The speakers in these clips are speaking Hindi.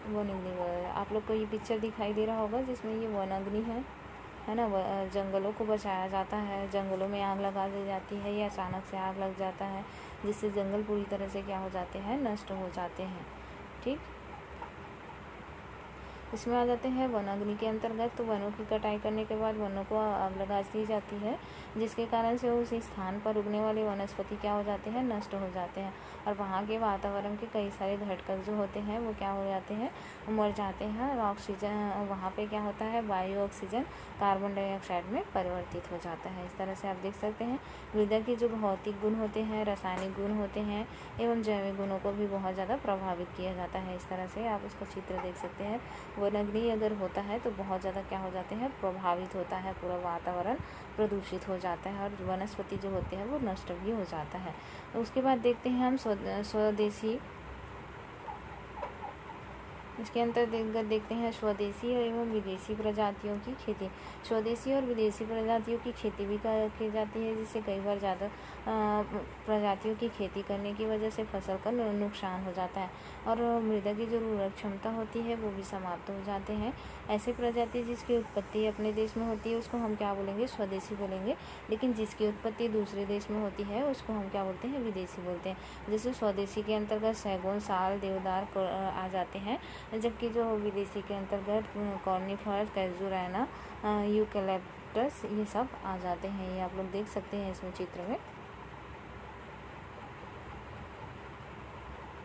वनाग्नि। आप लोग को ये पिक्चर दिखाई दे रहा होगा जिसमें ये वनाग्नि है ना। जंगलों को बचाया जाता है, जंगलों में आग लगा दी जाती है या अचानक से आग लग जाता है, जिससे जंगल पूरी तरह से क्या हो जाते हैं, नष्ट हो जाते हैं। ठीक, इसमें आ जाते हैं वनाग्नि के अंतर्गत। तो वनों की कटाई करने के बाद वनों को आग लगा दी जाती है, जिसके कारण से उस स्थान पर उगने वाले वनस्पति क्या हो जाते हैं, नष्ट हो जाते हैं। और वहाँ के वातावरण के कई सारे घटक जो होते हैं वो क्या हो जाते हैं, मर जाते हैं। और ऑक्सीजन वहाँ पे क्या होता है, वायु ऑक्सीजन कार्बन डाइऑक्साइड में परिवर्तित हो जाता है। इस तरह से आप देख सकते हैं मृदा के जो भौतिक गुण होते हैं, रासायनिक गुण होते हैं एवं जैविक गुणों को भी बहुत ज़्यादा प्रभावित किया जाता है। इस तरह से आप इसका चित्र देख सकते हैं। वनाग्नि अगर होता है तो बहुत ज़्यादा क्या हो जाते हैं, प्रभावित होता है, पूरा वातावरण प्रदूषित हो जाता है और वनस्पति जो होते हैं वो नष्ट भी हो जाता है। उसके बाद देखते हैं हम स्वदेशी, इसके अंतर्गत देखते हैं स्वदेशी एवं विदेशी प्रजातियों की खेती। स्वदेशी और विदेशी प्रजातियों की खेती भी की जाती है, जिससे कई बार ज़्यादा प्रजातियों की खेती करने की वजह से फसल का नुकसान हो जाता है और मृदा की जो उर्वरक क्षमता होती है वो भी समाप्त हो जाते हैं। ऐसी प्रजाति जिसकी उत्पत्ति अपने देश में होती है उसको हम क्या बोलेंगे, स्वदेशी बोलेंगे। लेकिन जिसकी उत्पत्ति दूसरे देश में होती है उसको हम क्या बोलते हैं, विदेशी बोलते हैं। जैसे स्वदेशी के अंतर्गत सैगोन, साल, देवदार आ जाते हैं, जबकि जो विदेशी के अंतर्गत कॉर्निफर, कैजुरैना, यूकेलिप्टस ये सब आ जाते हैं। ये आप लोग देख सकते हैं इसमें चित्र में।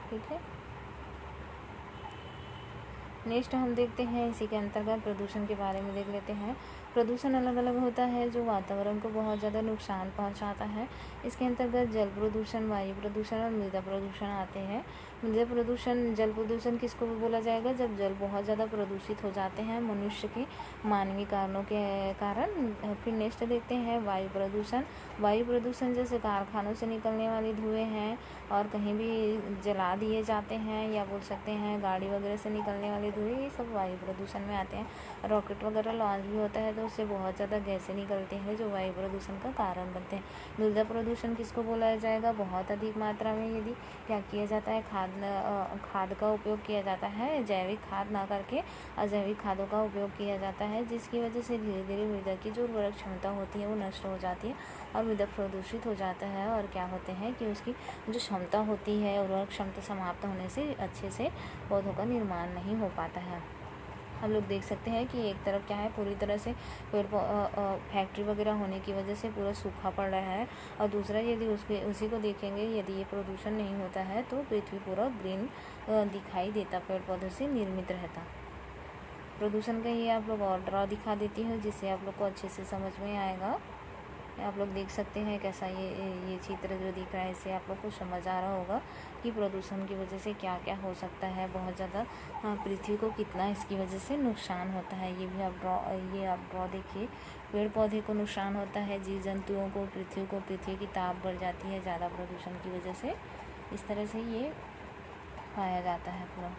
ठीक है, नेक्स्ट हम देखते हैं इसी के अंतर्गत प्रदूषण के बारे में देख लेते हैं। प्रदूषण अलग अलग होता है जो वातावरण को बहुत ज़्यादा नुकसान पहुंचाता है। इसके अंतर्गत जल प्रदूषण, वायु प्रदूषण और मृदा प्रदूषण आते हैं। मृदा प्रदूषण, जल प्रदूषण किसको भी बोला जाएगा, जब जल बहुत ज़्यादा प्रदूषित हो जाते हैं मनुष्य के मानवीय कारणों के कारण। फिर नेक्स्ट देखते हैं वायु प्रदूषण। वायु प्रदूषण जैसे कारखानों से निकलने वाले धुएँ हैं और कहीं भी जला दिए जाते हैं, या बोल सकते हैं गाड़ी वगैरह से निकलने वाले धुएँ, ये सब वायु प्रदूषण में आते हैं। रॉकेट वगैरह लॉन्च भी होता है तो उससे बहुत ज़्यादा गैसें निकलते हैं जो वायु प्रदूषण का कारण बनते हैं। मृदा प्रदूषण किसको बोला जाएगा, बहुत अधिक मात्रा में यदि क्या किया जाता है, खाद का उपयोग किया जाता है, जैविक खाद ना करके अजैविक खादों का उपयोग किया जाता है, जिसकी वजह से धीरे धीरे मृदा की जो उर्वरक क्षमता होती है वो नष्ट हो जाती है और मृदा प्रदूषित हो जाता है। और क्या होते हैं कि उसकी जो क्षमता होती है, उर्वरक क्षमता समाप्त होने से अच्छे से पौधों का निर्माण नहीं हो पाता है। हम लोग देख सकते हैं कि एक तरफ क्या है, पूरी तरह से फैक्ट्री वगैरह होने की वजह से पूरा सूखा पड़ रहा है, और दूसरा यदि उसी को देखेंगे, यदि ये प्रदूषण नहीं होता है तो पृथ्वी पूरा ग्रीन दिखाई देता, पेड़ पौधों से निर्मित रहता। प्रदूषण का ये आप लोग और ड्रॉ दिखा देती हूँ जिससे आप लोग को अच्छे से समझ में आएगा। आप लोग देख सकते हैं कैसा ये चित्र जो दिख रहा है, इससे आप लोग को समझ आ रहा होगा कि प्रदूषण की वजह से क्या क्या हो सकता है। बहुत ज़्यादा पृथ्वी को कितना इसकी वजह से नुकसान होता है, ये भी आप ड्रॉ देखिए। पेड़ पौधे को नुकसान होता है, जीव जंतुओं को, पृथ्वी की ताप बढ़ जाती है ज़्यादा प्रदूषण की वजह से। इस तरह से ये पाया जाता है पूरा।